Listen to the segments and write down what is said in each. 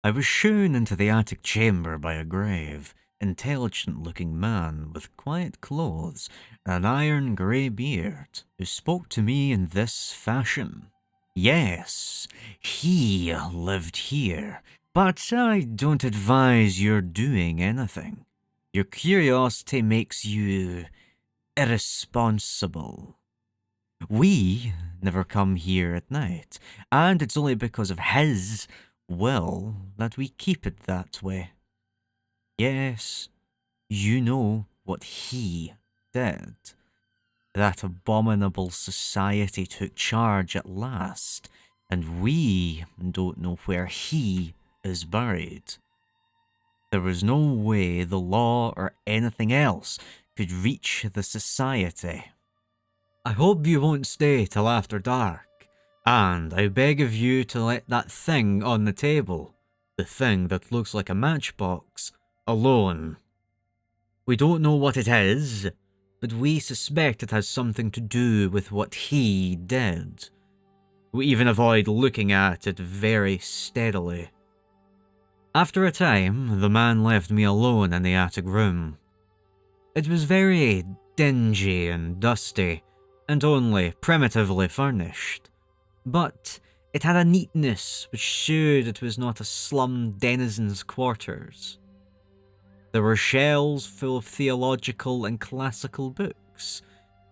I was shown into the attic chamber by a grave, intelligent-looking man with quiet clothes and an iron grey beard, who spoke to me in this fashion. Yes, he lived here, but I don't advise your doing anything. Your curiosity makes you irresponsible. We never come here at night, and it's only because of his will that we keep it that way. Yes, you know what he did. That abominable society took charge at last, and we don't know where he is buried. There was no way the law or anything else could reach the society. I hope you won't stay till after dark, and I beg of you to let that thing on the table, the thing that looks like a matchbox, alone. We don't know what it is, but we suspect it has something to do with what he did. We even avoid looking at it very steadily. After a time, the man left me alone in the attic room. It was very dingy and dusty, and only primitively furnished. But it had a neatness which showed it was not a slum denizen's quarters. There were shelves full of theological and classical books,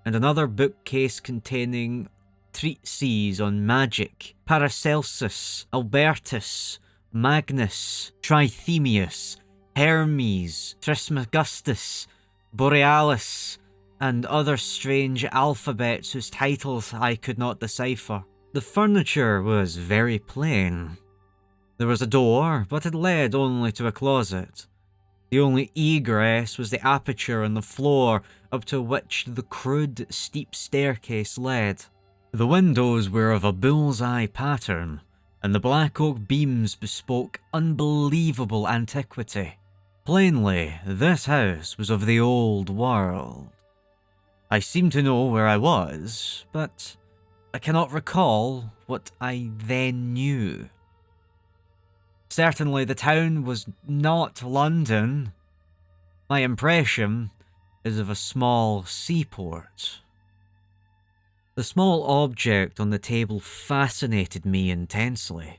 and another bookcase containing treatises on magic, Paracelsus, Albertus, Magnus, Trithemius, Hermes, Trismegistus, Borealis, and other strange alphabets whose titles I could not decipher. The furniture was very plain. There was a door, but it led only to a closet. The only egress was the aperture in the floor up to which the crude, steep staircase led. The windows were of a bull's-eye pattern, and the black oak beams bespoke unbelievable antiquity. Plainly, this house was of the old world. I seem to know where I was, but I cannot recall what I then knew. Certainly the town was not London. My impression is of a small seaport. The small object on the table fascinated me intensely.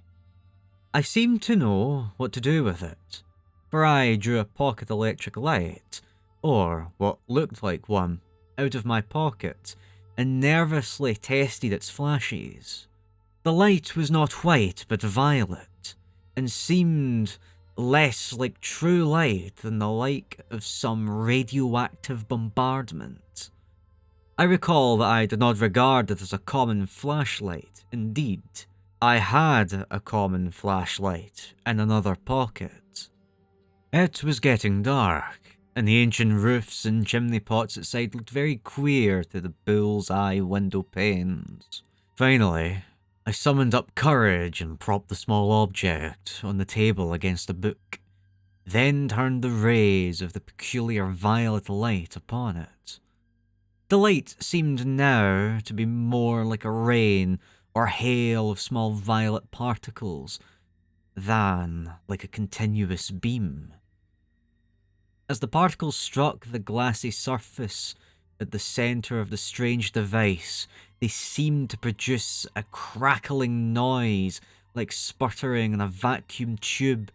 I seemed to know what to do with it, for I drew a pocket electric light, or what looked like one, out of my pocket and nervously tested its flashes. The light was not white but violet, and seemed less like true light than the like of some radioactive bombardment. I recall that I did not regard it as a common flashlight. Indeed, I had a common flashlight in another pocket. It was getting dark, and the ancient roofs and chimney pots outside looked very queer through the bull's-eye window panes. Finally, I summoned up courage and propped the small object on the table against a book, then turned the rays of the peculiar violet light upon it. The light seemed now to be more like a rain or hail of small violet particles than like a continuous beam. As the particles struck the glassy surface at the center of the strange device, they seemed to produce a crackling noise like sputtering in a vacuum tube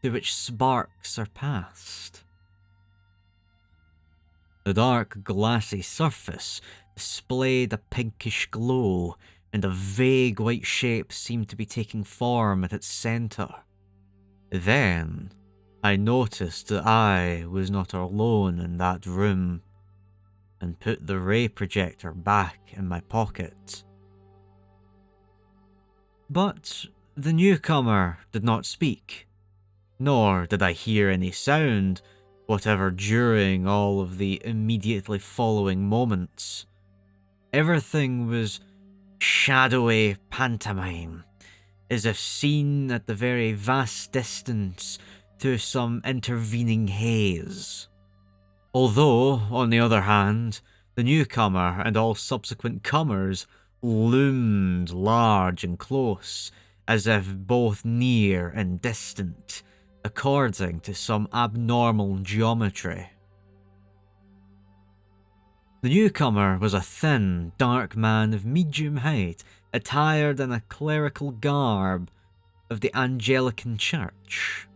through which sparks are passed. The dark glassy surface displayed a pinkish glow, and a vague white shape seemed to be taking form at its center. Then I noticed that I was not alone in that room, and put the ray projector back in my pocket. But the newcomer did not speak, nor did I hear any sound whatever during all of the immediately following moments. Everything was shadowy pantomime, as if seen at the very vast distance through some intervening haze. Although, on the other hand, the newcomer and all subsequent comers loomed large and close, as if both near and distant, according to some abnormal geometry. The newcomer was a thin, dark man of medium height, attired in a clerical garb of the Anglican Church.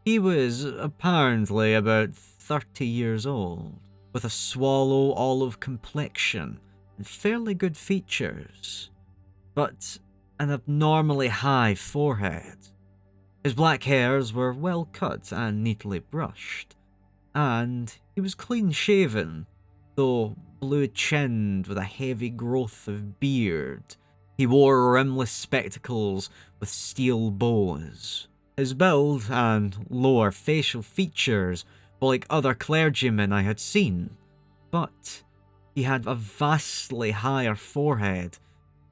He was apparently about 30 years old, with a swallow olive complexion and fairly good features, but an abnormally high forehead. His black hairs were well cut and neatly brushed, and he was clean shaven, though blue-chinned with a heavy growth of beard. He wore rimless spectacles with steel bows. His build and lower facial features were like other clergymen I had seen, but he had a vastly higher forehead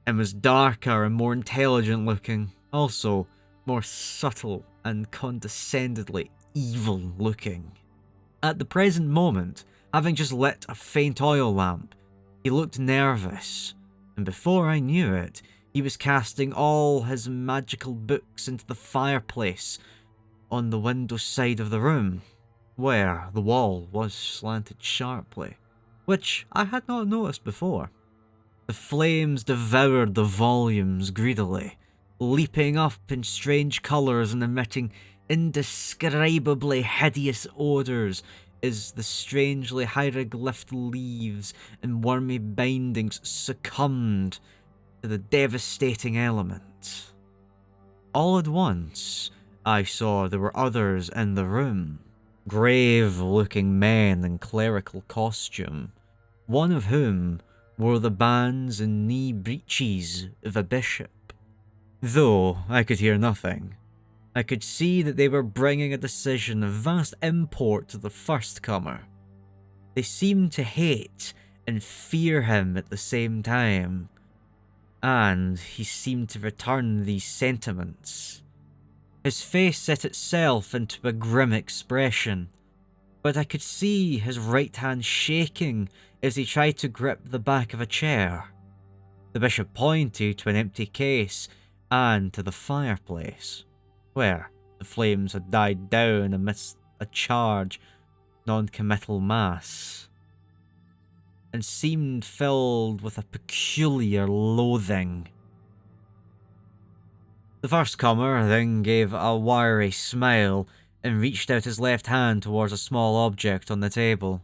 and was darker and more intelligent looking, also more subtle and condescendingly evil looking. At the present moment, having just lit a faint oil lamp, he looked nervous, and before I knew it, he was casting all his magical books into the fireplace on the window side of the room, where the wall was slanted sharply, which I had not noticed before. The flames devoured the volumes greedily, leaping up in strange colours and emitting indescribably hideous odours as the strangely hieroglyphed leaves and wormy bindings succumbed to the devastating element. All at once, I saw there were others in the room, grave-looking men in clerical costume, one of whom wore the bands and knee breeches of a bishop. Though I could hear nothing, I could see that they were bringing a decision of vast import to the first comer. They seemed to hate and fear him at the same time, and he seemed to return these sentiments. His face set itself into a grim expression, but I could see his right hand shaking as he tried to grip the back of a chair. The bishop pointed to an empty case and to the fireplace, where the flames had died down amidst a charred, non-committal mass, and seemed filled with a peculiar loathing. The first comer then gave a wiry smile and reached out his left hand towards a small object on the table.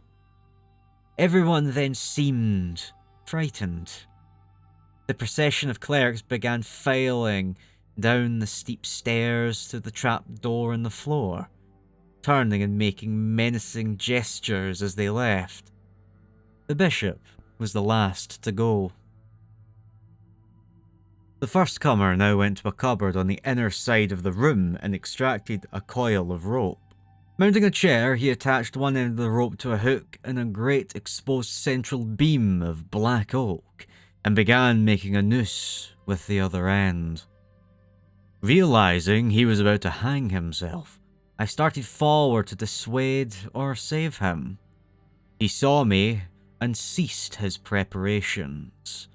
Everyone then seemed frightened. The procession of clerics began filing down the steep stairs to the trap door in the floor, turning and making menacing gestures as they left. The bishop was the last to go. The first comer now went to a cupboard on the inner side of the room and extracted a coil of rope. Mounting a chair, he attached one end of the rope to a hook in a great exposed central beam of black oak, and began making a noose with the other end. Realizing he was about to hang himself, I started forward to dissuade or save him. He saw me and ceased his preparations,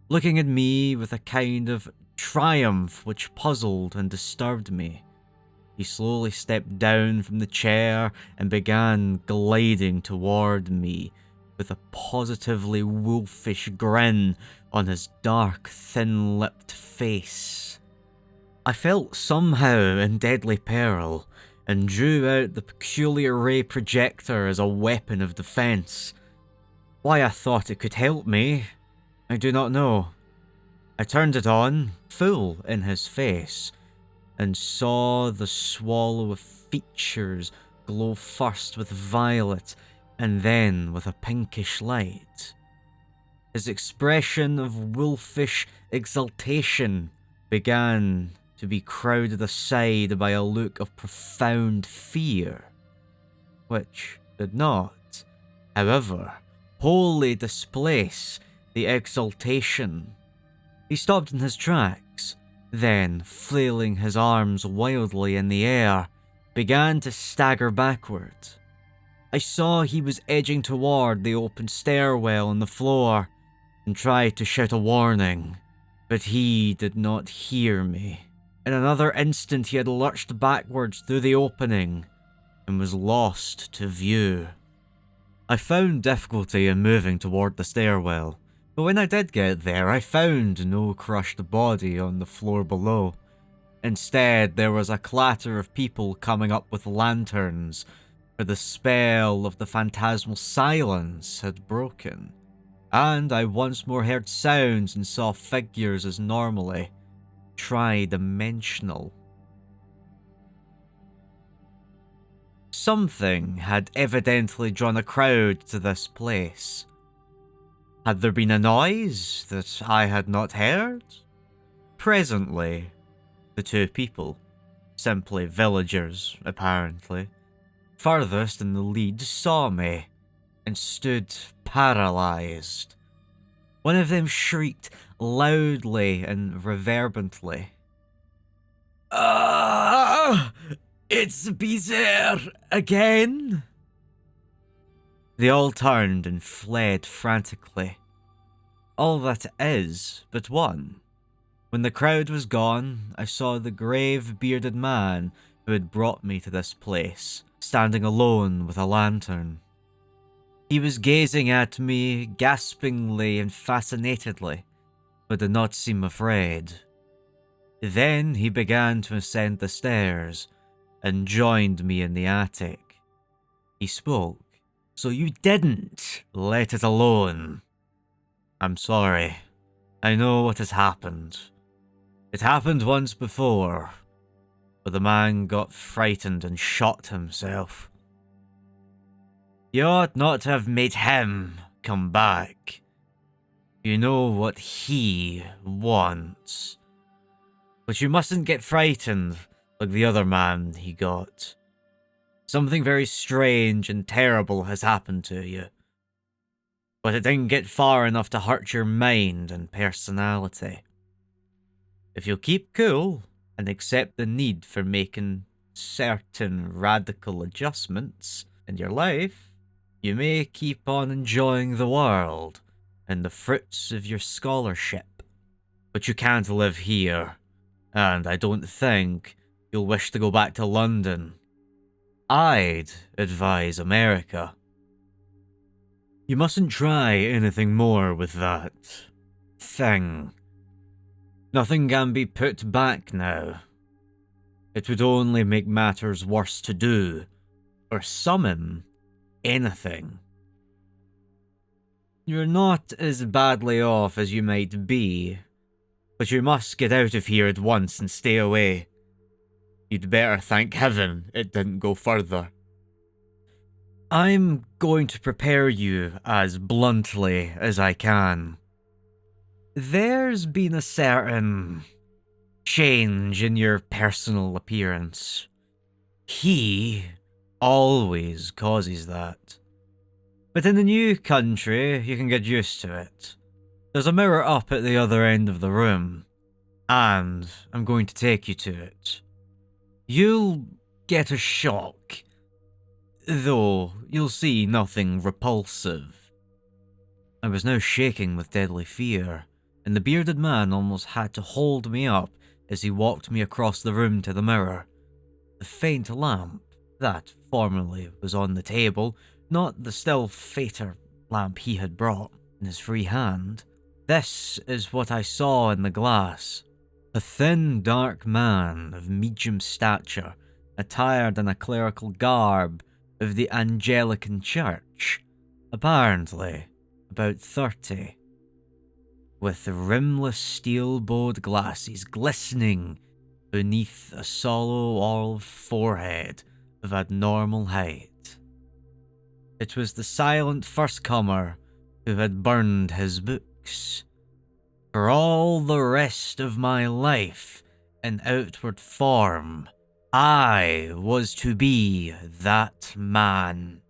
looking at me with a kind of triumph which puzzled and disturbed me. He slowly stepped down from the chair and began gliding toward me with a positively wolfish grin on his dark, thin-lipped face. I felt somehow in deadly peril and drew out the peculiar ray projector as a weapon of defense. Why I thought it could help me, I do not know. I turned it on, full in his face, and saw the swallow of features glow first with violet and then with a pinkish light. His expression of wolfish exultation began to be crowded aside by a look of profound fear, which did not, however, wholly displace the exultation. He stopped in his tracks, then, flailing his arms wildly in the air, began to stagger backward. I saw he was edging toward the open stairwell on the floor and tried to shout a warning, But he did not hear me. In another instant, he had lurched backwards through the opening and was lost to view. I found difficulty in moving toward the stairwell, but when I did get there, I found no crushed body on the floor below. Instead, there was a clatter of people coming up with lanterns, for the spell of the phantasmal silence had broken, and I once more heard sounds and saw figures as normally, tri-dimensional. Something had evidently drawn a crowd to this place. Had there been a noise that I had not heard? Presently, the two people, simply villagers apparently, furthest in the lead saw me and stood paralysed. One of them shrieked loudly and reverberantly. "Ah! It's Beezer again!" They all turned and fled frantically. All that is but one. When the crowd was gone, I saw the grave bearded man who had brought me to this place, standing alone with a lantern. He was gazing at me gaspingly and fascinatedly, but did not seem afraid. Then he began to ascend the stairs and joined me in the attic. He spoke. "So you didn't let it alone." "I'm sorry. I know what has happened. It happened once before, but the man got frightened and shot himself. You ought not to have made him come back. You know what he wants. But you mustn't get frightened like the other man he got. Something very strange and terrible has happened to you. But it didn't get far enough to hurt your mind and personality. If you'll keep cool and accept the need for making certain radical adjustments in your life, you may keep on enjoying the world and the fruits of your scholarship. But you can't live here, and I don't think you'll wish to go back to London. I'd advise America. You mustn't try anything more with that thing. Nothing can be put back now. It would only make matters worse to do, or summon anything. You're not as badly off as you might be, but you must get out of here at once and stay away. You'd better thank heaven it didn't go further. I'm going to prepare you as bluntly as I can. There's been a certain change in your personal appearance. He always causes that. But in the new country, you can get used to it. There's a mirror up at the other end of the room, and I'm going to take you to it. You'll get a shock, though you'll see nothing repulsive. I was now shaking with deadly fear, and the bearded man almost had to hold me up as he walked me across the room to the mirror. The faint lamp that formerly was on the table, not the still fainter lamp he had brought in his free hand. This is what I saw in the glass. A thin, dark man of medium stature, attired in a clerical garb of the Anglican Church, apparently about 30, with rimless steel-bowed glasses glistening beneath a sallow olive forehead of abnormal height. It was the silent first-comer who had burned his books. For all the rest of my life, in outward form, I was to be that man.